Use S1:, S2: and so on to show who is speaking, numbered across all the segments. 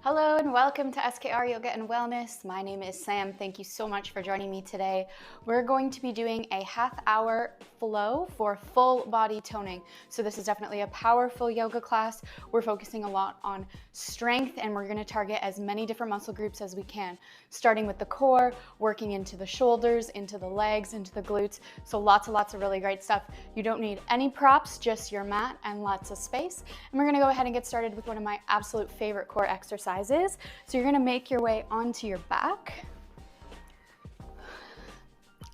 S1: Hello and welcome to SKR Yoga and Wellness. My name is Sam. Thank you so much for joining me today. We're going to be doing a half-hour flow for full body toning. So this is definitely a powerful yoga class. We're focusing a lot on strength and we're going to target as many different muscle groups as we can, starting with the core, working into the shoulders, into the legs, into the glutes. So lots of really great stuff. You don't need any props, just your mat and lots of space. And we're going to go ahead and get started with one of my absolute favorite core exercises. So you're going to make your way onto your back.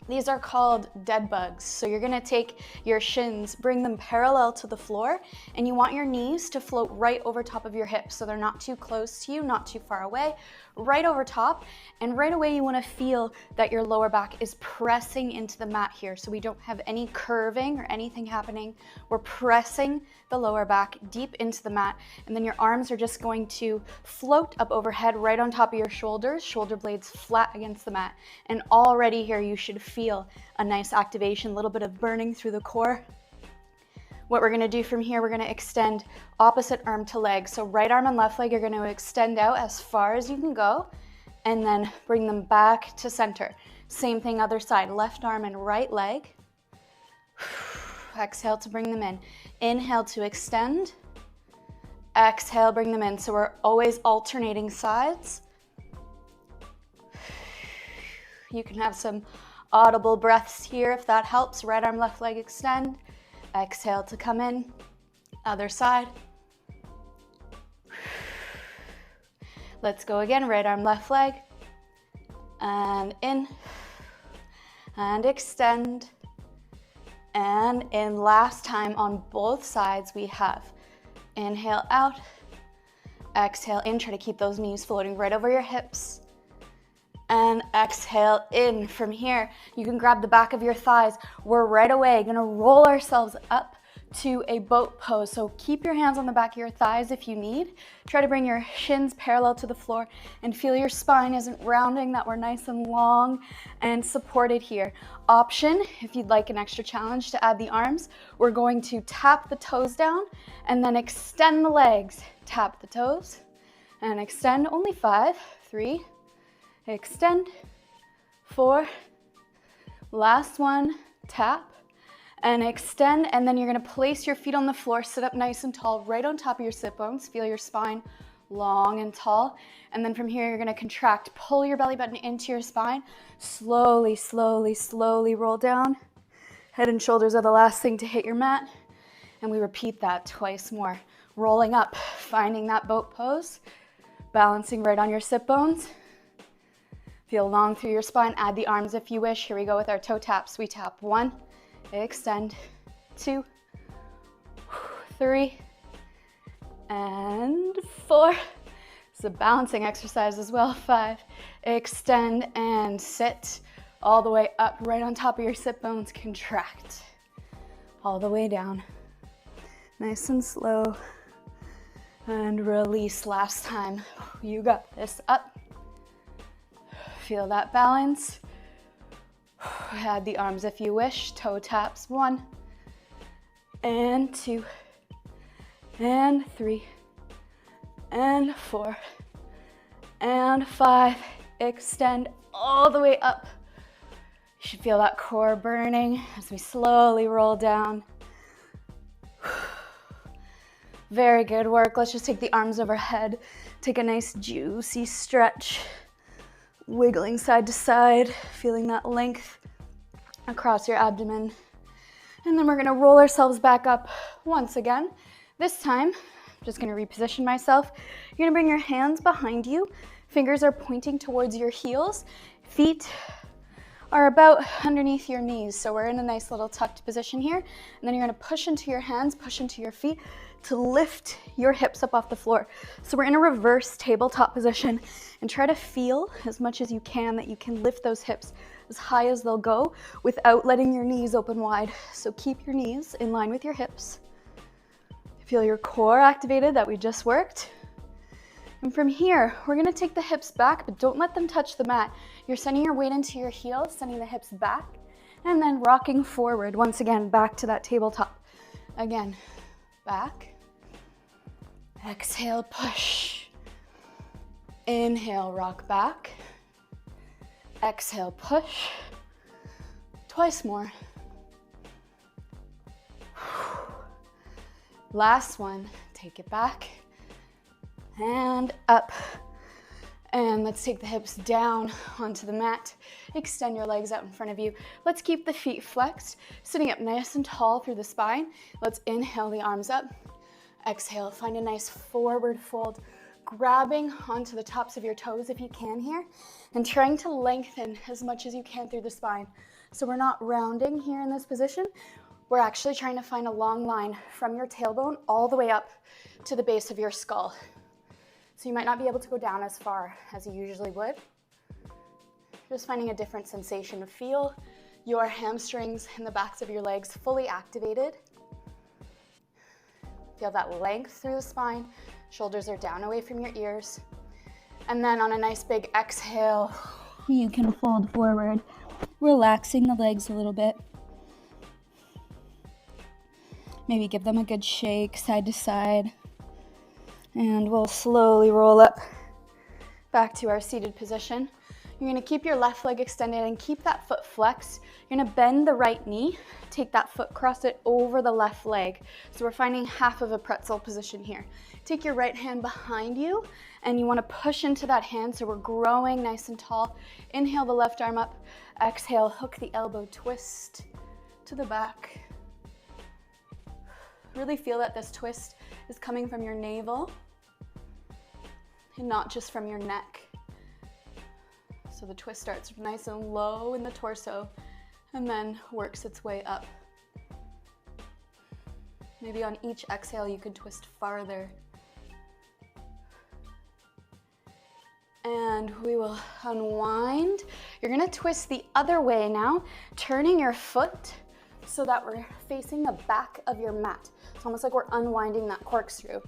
S1: These are called dead bugs. So you're going to take your shins, bring them parallel to the floor, and you want your knees to float right over top of your hips so they're not too close to you, not too far away, right over top. And right away you want to feel that your lower back is pressing into the mat here. So we don't have any curving or anything happening. We're pressing the lower back deep into the mat, and then your arms are just going to float up overhead right on top of your shoulders, shoulder blades flat against the mat. And already here you should feel a nice activation, a little bit of burning through the core. What we're going to do from here, we're going to extend opposite arm to leg. So right arm and left leg, you're going to extend out as far as you can go and then bring them back to center. Same thing other side, left arm and right leg. Exhale to bring them in. Inhale to extend. Exhale, bring them in. So we're always alternating sides. You can have some audible breaths here if that helps. Right arm, left leg, extend. Exhale to come in. Other side. Let's go again. Right arm, left leg. And in. And extend. And in. Last time on both sides we have inhale out. Exhale in. Try to keep those knees floating right over your hips. And exhale in. From here, you can grab the back of your thighs. We're right away gonna roll ourselves up to a boat pose. So keep your hands on the back of your thighs if you need. Try to bring your shins parallel to the floor and feel your spine isn't rounding, that we're nice and long and supported here. Option, if you'd like an extra challenge to add the arms, we're going to tap the toes down and then extend the legs. Tap the toes and extend. Only 5, 3, extend, 4, last one, tap, and extend, and then you're gonna place your feet on the floor, sit up nice and tall, right on top of your sit bones, feel your spine long and tall, and then from here you're gonna contract, pull your belly button into your spine, slowly roll down. Head and shoulders are the last thing to hit your mat, and we repeat that twice more. Rolling up, finding that boat pose, balancing right on your sit bones. Feel long through your spine. Add the arms if you wish. Here we go with our toe taps. We tap 1, extend, 2, 3, and 4. It's a balancing exercise as well. 5, extend and sit all the way up right on top of your sit bones. Contract all the way down. Nice and slow. And release last time. You got this. Up. Feel that balance. Add the arms if you wish. Toe taps. 1, and 2, and 3, and 4, and 5. Extend all the way up. You should feel that core burning as we slowly roll down. Very good work. Let's just take the arms overhead. Take a nice juicy stretch. Wiggling side to side, feeling that length across your abdomen. And then we're gonna roll ourselves back up once again. This time, I'm just gonna reposition myself. You're gonna bring your hands behind you. Fingers are pointing towards your heels. Feet are about underneath your knees. So we're in a nice little tucked position here. And then you're gonna push into your hands, push into your feet to lift your hips up off the floor. So we're in a reverse tabletop position, and try to feel as much as you can that you can lift those hips as high as they'll go without letting your knees open wide. So keep your knees in line with your hips. Feel your core activated that we just worked. And from here, we're gonna take the hips back, but don't let them touch the mat. You're sending your weight into your heels, sending the hips back, and then rocking forward. Once again, back to that tabletop. Again, back. Exhale, push. Inhale, rock back. Exhale, push. Twice more. Last one, take it back and up. And let's take the hips down onto the mat. Extend your legs out in front of you. Let's keep the feet flexed, sitting up nice and tall through the spine. Let's inhale the arms up. Exhale, find a nice forward fold, grabbing onto the tops of your toes if you can here, and trying to lengthen as much as you can through the spine. So we're not rounding here in this position. We're actually trying to find a long line from your tailbone all the way up to the base of your skull. So you might not be able to go down as far as you usually would. Just finding a different sensation. Feel your hamstrings and the backs of your legs fully activated. Feel that length through the spine. Shoulders are down away from your ears. And then on a nice big exhale, you can fold forward, relaxing the legs a little bit. Maybe give them a good shake side to side. And we'll slowly roll up back to our seated position. You're gonna keep your left leg extended and keep that foot flexed. You're gonna bend the right knee, take that foot, cross it over the left leg. So we're finding half of a pretzel position here. Take your right hand behind you and you wanna push into that hand so we're growing nice and tall. Inhale the left arm up, exhale, hook the elbow, twist to the back. Really feel that this twist is coming from your navel and not just from your neck. So the twist starts nice and low in the torso and then works its way up. Maybe on each exhale you could twist farther. And we will unwind. You're gonna twist the other way now, turning your foot so that we're facing the back of your mat. It's almost like we're unwinding that corkscrew.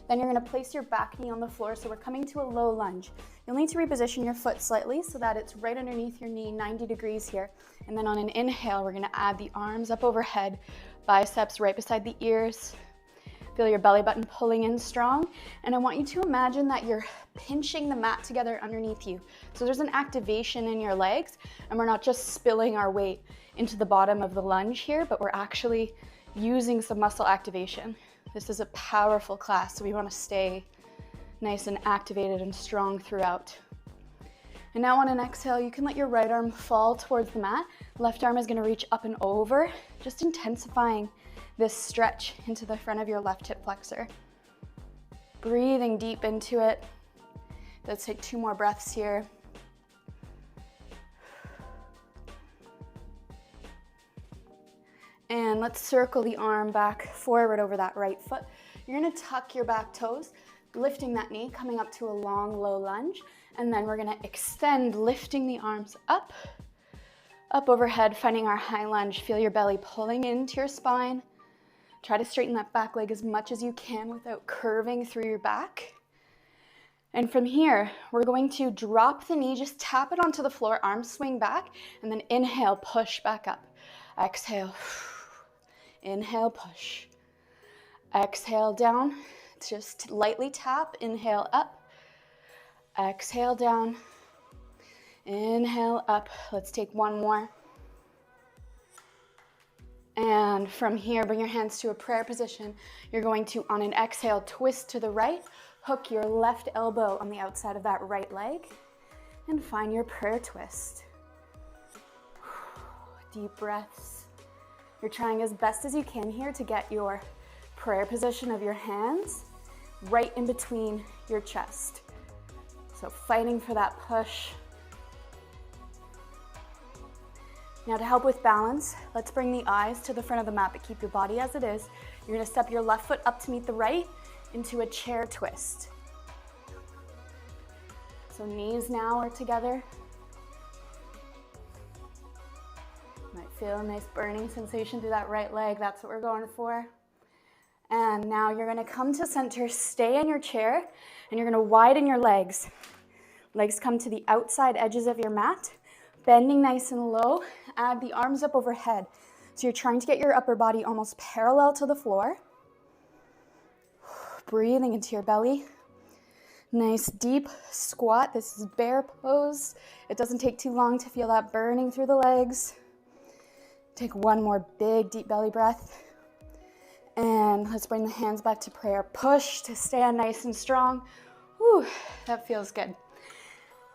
S1: Then you're gonna place your back knee on the floor, so we're coming to a low lunge. You'll need to reposition your foot slightly so that it's right underneath your knee, 90 degrees here. And then on an inhale, we're gonna add the arms up overhead, biceps right beside the ears. Feel your belly button pulling in strong. And I want you to imagine that you're pinching the mat together underneath you. So there's an activation in your legs, and we're not just spilling our weight into the bottom of the lunge here, but we're actually using some muscle activation. This is a powerful class, so we want to stay nice and activated and strong throughout. And now on an exhale, you can let your right arm fall towards the mat. Left arm is going to reach up and over, just intensifying this stretch into the front of your left hip flexor. Breathing deep into it. Let's take 2 more breaths here. And let's circle the arm back forward over that right foot. You're gonna tuck your back toes, lifting that knee, coming up to a long, low lunge. And then we're gonna extend, lifting the arms up overhead, finding our high lunge. Feel your belly pulling into your spine. Try to straighten that back leg as much as you can without curving through your back. And from here, we're going to drop the knee, just tap it onto the floor, arms swing back, and then inhale, push back up. Exhale. Inhale, push. Exhale, down. Just lightly tap. Inhale, up. Exhale, down. Inhale, up. Let's take 1 more. And from here, bring your hands to a prayer position. You're going to, on an exhale, twist to the right. Hook your left elbow on the outside of that right leg. And find your prayer twist. Deep breaths. You're trying as best as you can here to get your prayer position of your hands right in between your chest. So fighting for that push. Now to help with balance, let's bring the eyes to the front of the mat, but keep your body as it is. You're gonna step your left foot up to meet the right into a chair twist. So knees now are together. Might feel a nice burning sensation through that right leg. That's what we're going for. And now you're gonna come to center, stay in your chair, and you're gonna widen your legs. Legs come to the outside edges of your mat, bending nice and low. Add the arms up overhead. So you're trying to get your upper body almost parallel to the floor. Breathing into your belly. Nice deep squat. This is bear pose. It doesn't take too long to feel that burning through the legs. Take one more big deep belly breath. And let's bring the hands back to prayer. Push to stand nice and strong. Whew, that feels good.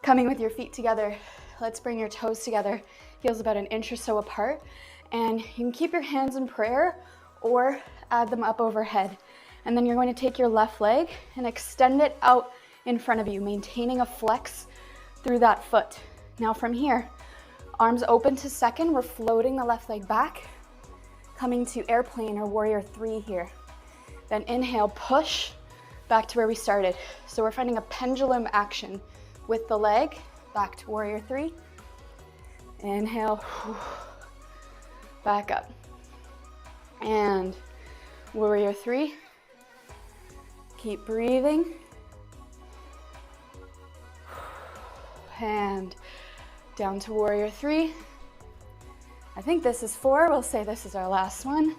S1: Coming with your feet together, let's bring your toes together. Heels about an inch or so apart. And you can keep your hands in prayer or add them up overhead. And then you're going to take your left leg and extend it out in front of you, maintaining a flex through that foot. Now from here, arms open to second. We're floating the left leg back, coming to airplane or warrior 3 here. Then inhale, push back to where we started. So we're finding a pendulum action with the leg back to warrior 3. Inhale, back up. And warrior 3. Keep breathing. And down to warrior 3. I think this is 4. We'll say this is our last one.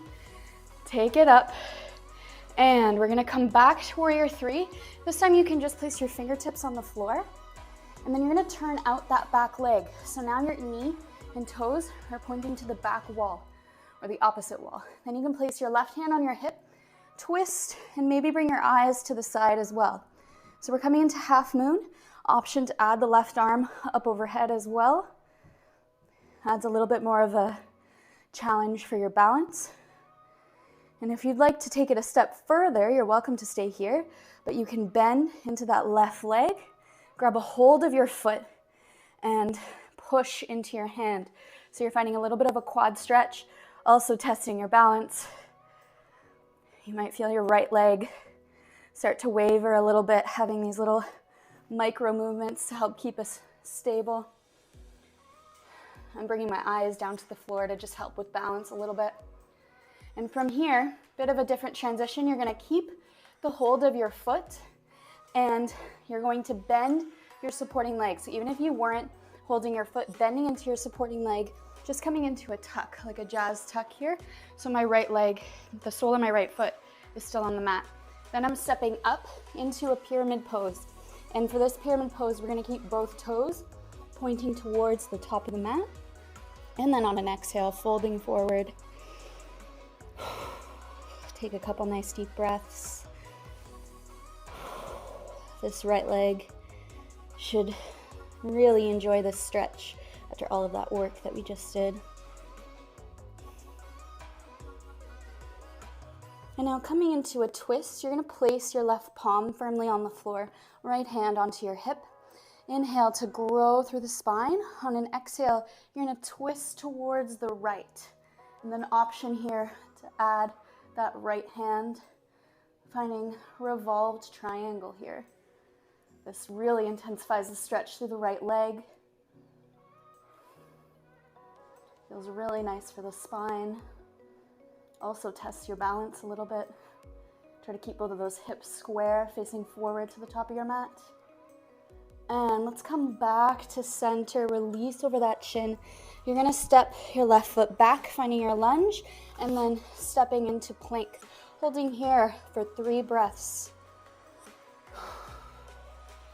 S1: Take it up. And we're gonna come back to warrior 3. This time you can just place your fingertips on the floor. And then you're gonna turn out that back leg. So now your knee and toes are pointing to the back wall or the opposite wall. Then you can place your left hand on your hip, twist, and maybe bring your eyes to the side as well. So we're coming into half moon. Option to add the left arm up overhead as well. Adds a little bit more of a challenge for your balance. And if you'd like to take it a step further, you're welcome to stay here, but you can bend into that left leg, grab a hold of your foot, and push into your hand. So you're finding a little bit of a quad stretch, also testing your balance. You might feel your right leg start to waver a little bit, having these little micro movements to help keep us stable. I'm bringing my eyes down to the floor to just help with balance a little bit. And from here, bit of a different transition. You're gonna keep the hold of your foot and you're going to bend your supporting leg. So even if you weren't holding your foot, bending into your supporting leg, just coming into a tuck, like a jazz tuck here. So my right leg, the sole of my right foot is still on the mat. Then I'm stepping up into a pyramid pose. And for this pyramid pose, we're gonna keep both toes pointing towards the top of the mat. And then on an exhale, folding forward. Take a couple nice deep breaths. This right leg should really enjoy this stretch after all of that work that we just did. And now coming into a twist, you're gonna place your left palm firmly on the floor, right hand onto your hip. Inhale to grow through the spine. On an exhale, you're gonna twist towards the right. And then option here to add that right hand, finding revolved triangle here. This really intensifies the stretch through the right leg. Feels really nice for the spine. Also tests your balance a little bit. Try to keep both of those hips square, facing forward to the top of your mat. And let's come back to center, release over that chin. You're gonna step your left foot back, finding your lunge, and then stepping into plank. Holding here for 3 breaths.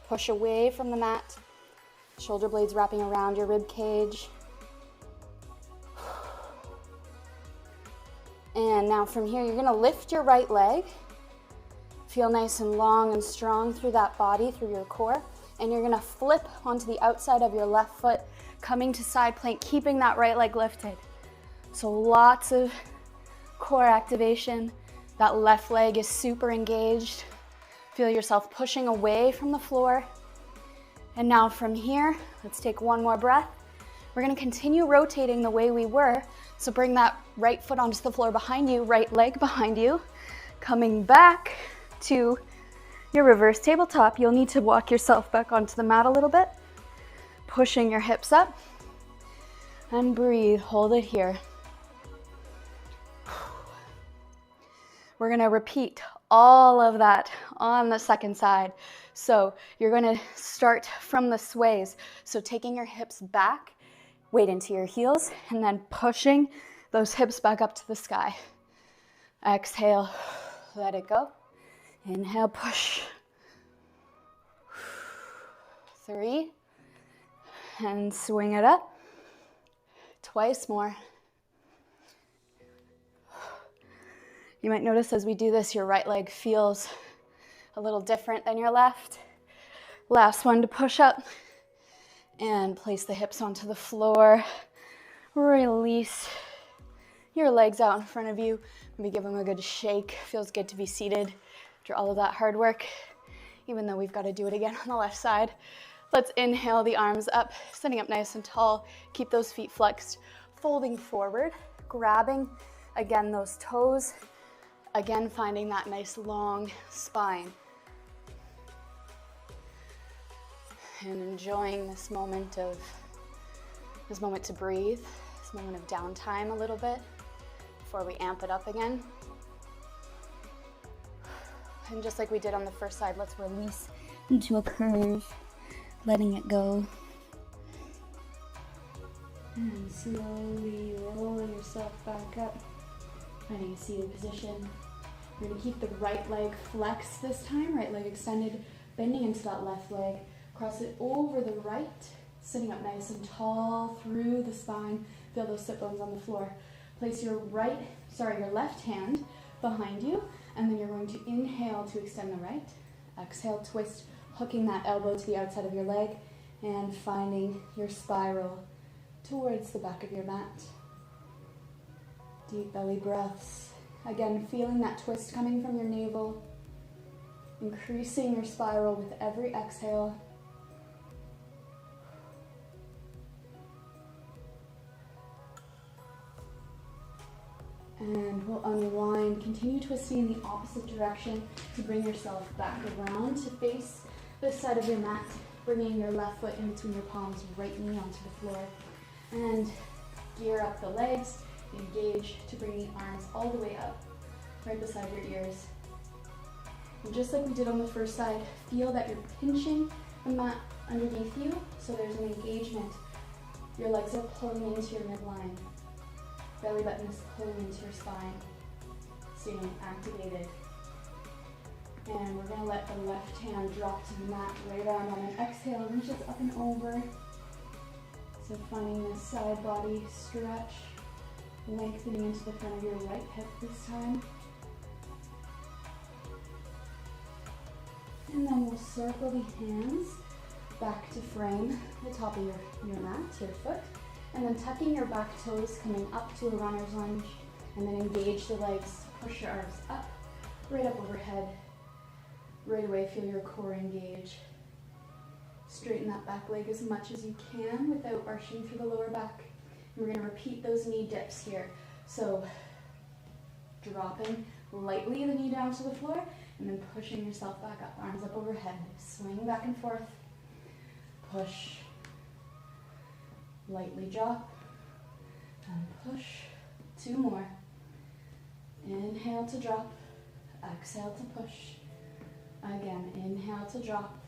S1: Push away from the mat. Shoulder blades wrapping around your rib cage. And now from here, you're gonna lift your right leg. Feel nice and long and strong through that body, through your core. And you're gonna flip onto the outside of your left foot, coming to side plank, keeping that right leg lifted. So lots of core activation. That left leg is super engaged. Feel yourself pushing away from the floor. And now from here, let's take one more breath. We're gonna continue rotating the way we were. So bring that right foot onto the floor behind you, right leg behind you. Coming back to your reverse tabletop. You'll need to walk yourself back onto the mat a little bit. Pushing your hips up. And breathe, hold it here. We're gonna repeat all of that on the second side. So you're gonna start from the sways. So taking your hips back, weight into your heels, and then pushing those hips back up to the sky. Exhale, let it go. Inhale, push. 3, and swing it up. Twice more. You might notice as we do this, your right leg feels a little different than your left. Last one to push up. And place the hips onto the floor. Release your legs out in front of you. Maybe give them a good shake. Feels good to be seated after all of that hard work, even though we've got to do it again on the left side. Let's inhale the arms up, sitting up nice and tall. Keep those feet flexed, folding forward, grabbing, again, those toes. Again, finding that nice long spine. And enjoying this moment to breathe, this moment of downtime a little bit before we amp it up again. And just like we did on the first side, let's release into a curve, letting it go. And slowly roll yourself back up, finding a seated position. You're gonna keep the right leg flexed this time, right leg extended, bending into that left leg. Cross it over the right, sitting up nice and tall through the spine. Feel those sit bones on the floor. Place your left hand behind you, and then you're going to inhale to extend the right. Exhale, twist, hooking that elbow to the outside of your leg, and finding your spiral towards the back of your mat. Deep belly breaths. Again, feeling that twist coming from your navel. Increasing your spiral with every exhale. And we'll unwind. Continue twisting in the opposite direction to bring yourself back around to face this side of your mat, bringing your left foot in between your palms, right knee onto the floor. And gear up the legs, engage to bring the arms all the way up, right beside your ears. And just like we did on the first side, feel that you're pinching the mat underneath you, so there's an engagement. Your legs are pulling into your midline. Belly button is pulling into your spine, staying activated. And we're gonna let the left hand drop to the mat, right arm on an exhale, reaches up and over. So finding this side body stretch, lengthening into the front of your right hip this time. And then we'll circle the hands back to frame the top of your mat, your foot. And then tucking your back toes, coming up to a runner's lunge, and then engage the legs, push your arms up, right up overhead. Right away, feel your core engage. Straighten that back leg as much as you can without arching through the lower back. And we're gonna repeat those knee dips here. So, dropping lightly the knee down to the floor, and then pushing yourself back up, arms up overhead. Swing back and forth, push. Lightly drop and push. 2 more. Inhale to drop, exhale to push. Again, inhale to drop,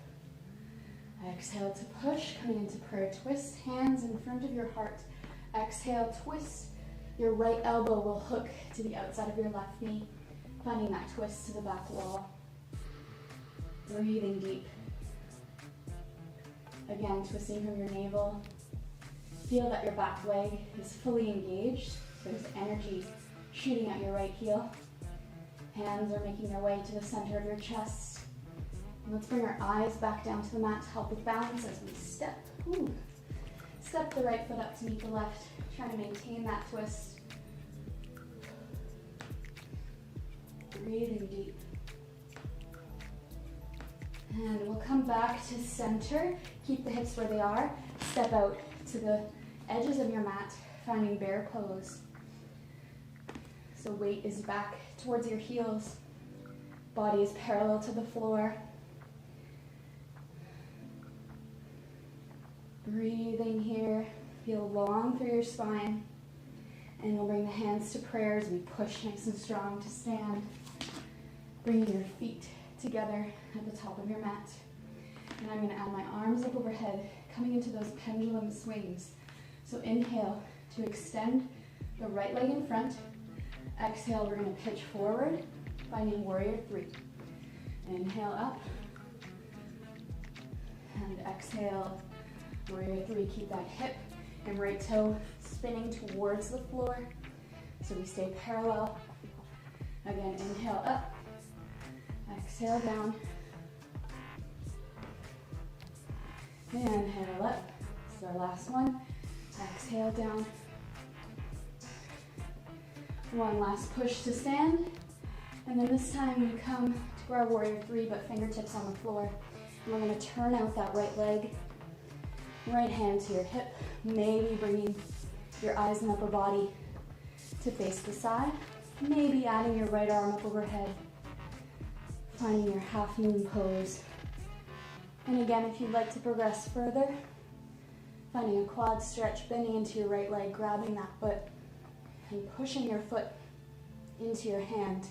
S1: exhale to push. Coming into prayer twist, hands in front of your heart. Exhale, twist. Your right elbow will hook to the outside of your left knee, finding that twist to the back wall. Breathing deep. Again, twisting from your navel. Feel that your back leg is fully engaged. There's energy shooting at your right heel. Hands are making their way to the center of your chest. And let's bring our eyes back down to the mat to help with balance as we step. Step the right foot up to meet the left. Trying to maintain that twist. Breathing deep. And we'll come back to center. Keep the hips where they are. Step out to the edges of your mat, finding bear pose. So weight is back towards your heels. Body is parallel to the floor. Breathing here. Feel long through your spine. And we'll bring the hands to prayer as we push nice and strong to stand. Bringing your feet together at the top of your mat. And I'm going to add my arms up overhead, coming into those pendulum swings. So inhale to extend the right leg in front. Exhale, we're going to pitch forward, finding warrior 3. Inhale up. And And exhale, warrior three, keep that hip and right toe spinning towards the floor. So we stay parallel. Again, inhale up, exhale down. Inhale up, this is our last one. Exhale down. One last push to stand. And then this time we come to our warrior three, but fingertips on the floor. And we're gonna turn out that right leg. Right hand to your hip, maybe bringing your eyes and upper body to face the side. Maybe adding your right arm up overhead, finding your half moon pose. And again, if you'd like to progress further, finding a quad stretch, bending into your right leg, grabbing that foot, and pushing your foot into your hand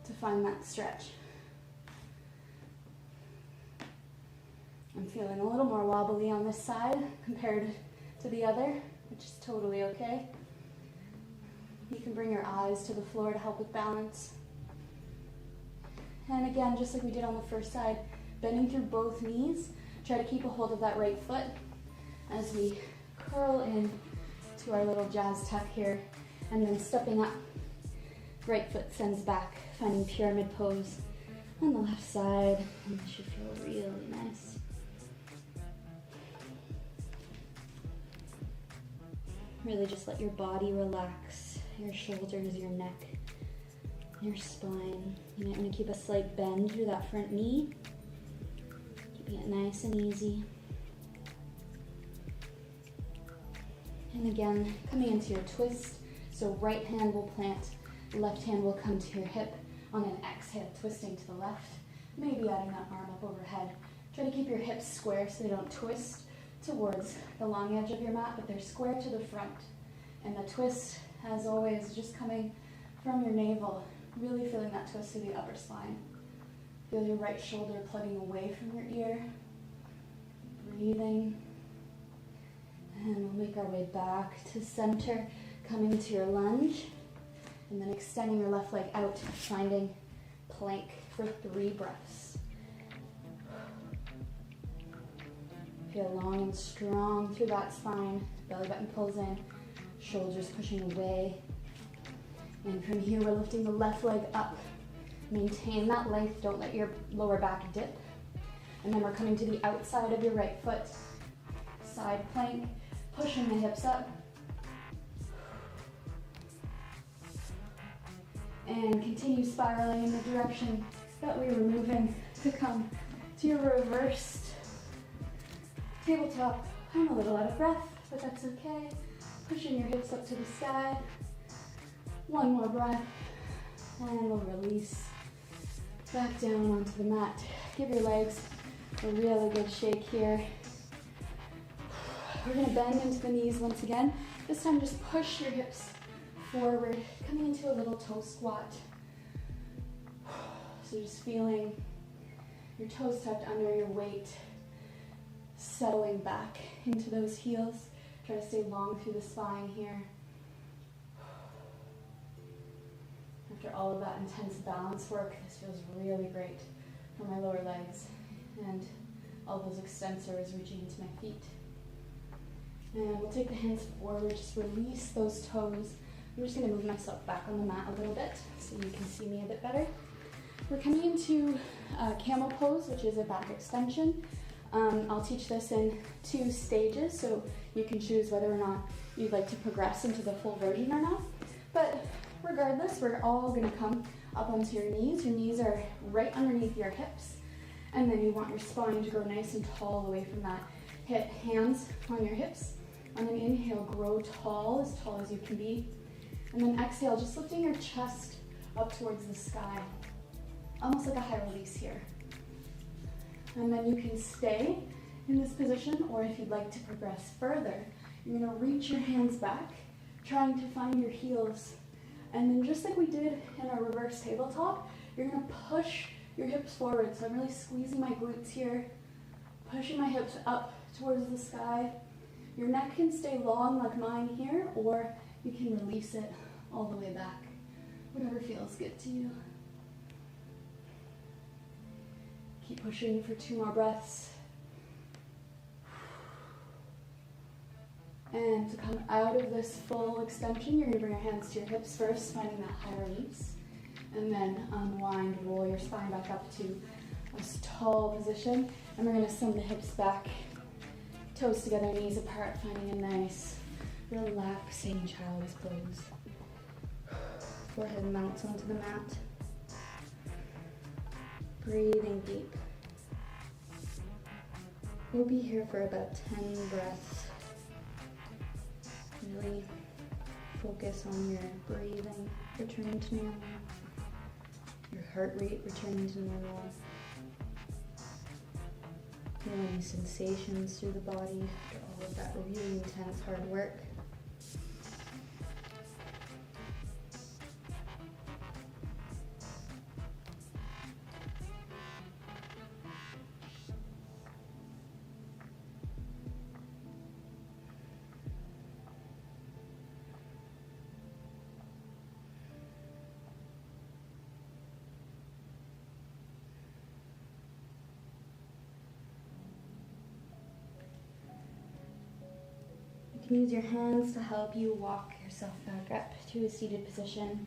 S1: to find that stretch. I'm feeling a little more wobbly on this side compared to the other, which is totally okay. You can bring your eyes to the floor to help with balance. And again, just like we did on the first side, bending through both knees, try to keep a hold of that right foot as we curl in to our little jazz tuck here, and then stepping up. Right foot sends back, finding pyramid pose on the left side, and this should feel really nice. Really just let your body relax, your shoulders, your neck, your spine. You might want to keep a slight bend through that front knee, keeping it nice and easy. And again, coming into your twist. So right hand will plant, left hand will come to your hip. On an exhale, twisting to the left. Maybe adding that arm up overhead. Try to keep your hips square so they don't twist towards the long edge of your mat, but they're square to the front. And the twist, as always, just coming from your navel, really feeling that twist through the upper spine. Feel your right shoulder plugging away from your ear. Breathing. And we'll make our way back to center, coming to your lunge, and then extending your left leg out, finding plank for 3 breaths. Feel long and strong through that spine. Belly button pulls in, shoulders pushing away. And from here, we're lifting the left leg up. Maintain that length, don't let your lower back dip. And then we're coming to the outside of your right foot. Side plank, pushing the hips up. And continue spiraling in the direction that we were moving to come to your reversed tabletop. I'm a little out of breath, but that's okay. Pushing your hips up to the sky. One more breath, and we'll release back down onto the mat. Give your legs a really good shake here. We're gonna bend into the knees once again. This time just push your hips forward, coming into a little toe squat. So just feeling your toes tucked under your weight, settling back into those heels. Try to stay long through the spine here. After all of that intense balance work, this feels really great for my lower legs and all those extensors reaching into my feet. And we'll take the hands forward, just release those toes. I'm just gonna move myself back on the mat a little bit so you can see me a bit better. We're coming into camel pose, which is a back extension. I'll teach this in 2 stages, so you can choose whether or not you'd like to progress into the full version or not. But regardless, we're all gonna come up onto your knees. Your knees are right underneath your hips. And then you want your spine to grow nice and tall away from that. Hit hands on your hips. On an inhale, grow tall as you can be. And then exhale, just lifting your chest up towards the sky. Almost like a high release here. And then you can stay in this position, or if you'd like to progress further, you're gonna reach your hands back, trying to find your heels. And then just like we did in our reverse tabletop, you're gonna push your hips forward. So I'm really squeezing my glutes here, pushing my hips up towards the sky. Your neck can stay long like mine here, or you can release it all the way back. Whatever feels good to you. Keep pushing for 2 more breaths. And to come out of this full extension, you're gonna bring your hands to your hips first, finding that high release. And then unwind, roll your spine back up to a tall position. And we're gonna send the hips back, toes together, knees apart, finding a nice, relaxing child's pose. Forehead mounts onto the mat. Breathing deep. We'll be here for about 10 breaths. Really focus on your breathing, returning to normal. Your heart rate returning to normal. Feeling sensations through the body after all of that really intense hard work. You can use your hands to help you walk yourself back up to a seated position.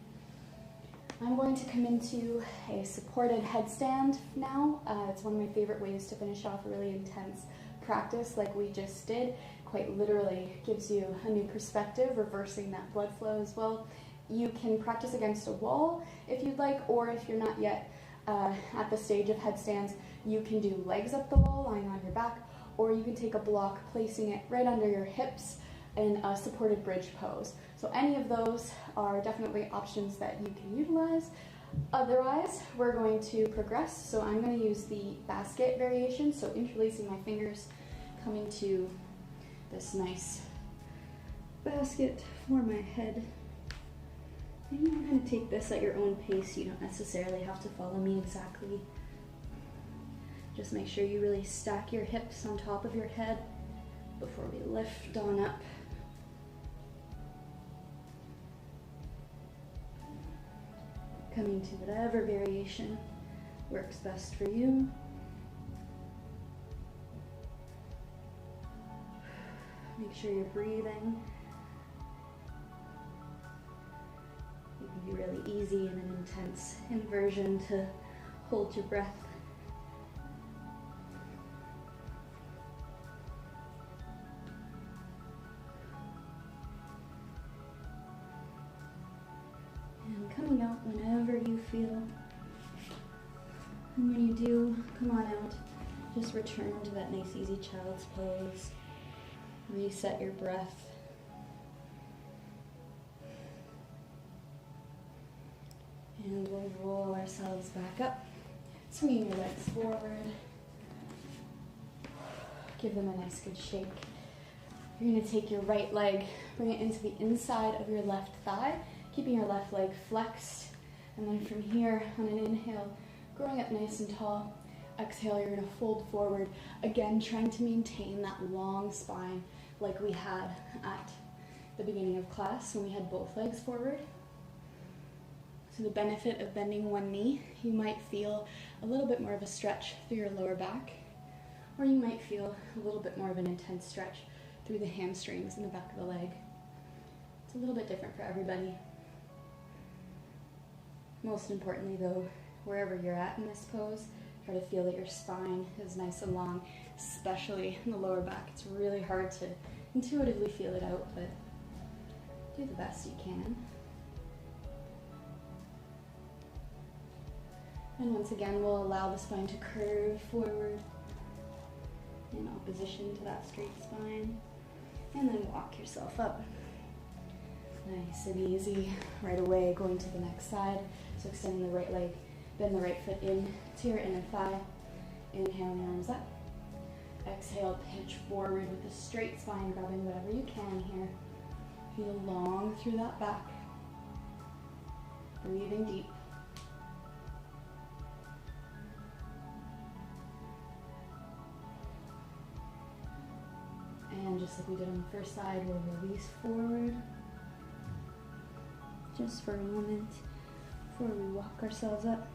S1: I'm going to come into a supported headstand now. It's one of my favorite ways to finish off a really intense practice like we just did. Quite literally gives you a new perspective, reversing that blood flow as well. You can practice against a wall if you'd like, or if you're not yet at the stage of headstands, you can do legs up the wall, lying on your back, or you can take a block, placing it right under your hips in a supported bridge pose. So any of those are definitely options that you can utilize. Otherwise, we're going to progress. So I'm going to use the basket variation, so interlacing my fingers, coming to this nice basket for my head. And you can kind of take this at your own pace. You don't necessarily have to follow me exactly. Just make sure you really stack your hips on top of your head before we lift on up. Coming to whatever variation works best for you. Make sure you're breathing. It can be really easy in an intense inversion to hold your breath. And coming out whenever you feel. And when you do come on out, just return to that nice easy child's pose. Reset your breath. And we'll roll ourselves back up, swinging your legs forward. Give them a nice good shake. You're going to take your right leg, bring it into the inside of your left thigh, keeping your left leg flexed. And then from here, on an inhale, growing up nice and tall. Exhale, you're going to fold forward. Again, trying to maintain that long spine like we had at the beginning of class when we had both legs forward. So the benefit of bending one knee, you might feel a little bit more of a stretch through your lower back, or you might feel a little bit more of an intense stretch through the hamstrings and the back of the leg. It's a little bit different for everybody. Most importantly though, wherever you're at in this pose, try to feel that your spine is nice and long, especially in the lower back. It's really hard to intuitively feel it out, but do the best you can. And once again, we'll allow the spine to curve forward in opposition to that straight spine. And then walk yourself up. Nice and easy. Right away, going to the next side. So extending the right leg, bend the right foot in to your inner thigh. Inhaling, arms up. Exhale, pitch forward with a straight spine, grabbing whatever you can here. Feel long through that back. Breathing deep. And just like we did on the first side, we'll release forward. Just for a moment before we walk ourselves up.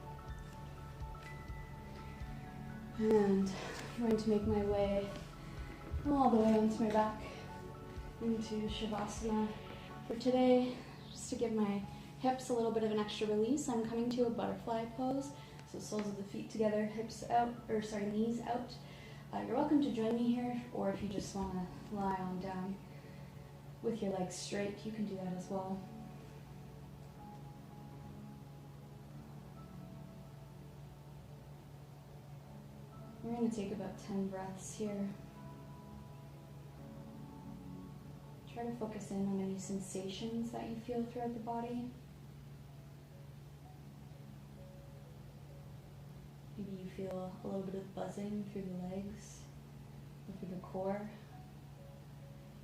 S1: And I'm going to make my way all the way onto my back. into Shavasana for today. Just to give my hips a little bit of an extra release, I'm coming to a butterfly pose. So soles of the feet together, hips out, knees out. You're welcome to join me here, or if you just want to lie on down with your legs straight, you can do that as well. We're going to take about 10 breaths here. Try to focus in on any sensations that you feel throughout the body. Maybe you feel a little bit of buzzing through the legs or through the core.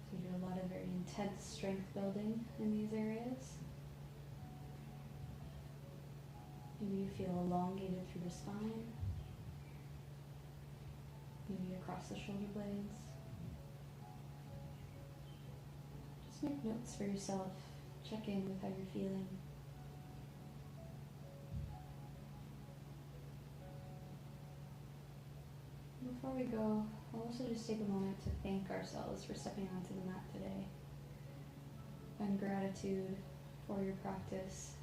S1: So you do a lot of very intense strength building in these areas. Maybe you feel elongated through the spine. Maybe across the shoulder blades. Just make notes for yourself. Check in with how you're feeling. Before we go, I'll also just take a moment to thank ourselves for stepping onto the mat today. And gratitude for your practice.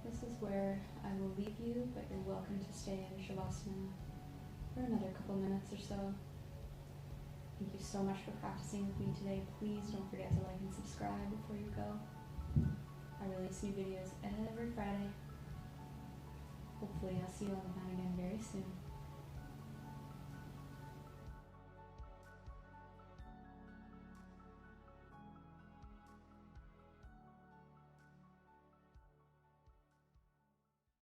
S1: This is where I will leave you, but you're welcome to stay in Shavasana for another couple minutes or so. Thank you so much for practicing with me today. Please don't forget to like and subscribe before you go. I release new videos every Friday. Hopefully I'll see you on the mat again very soon.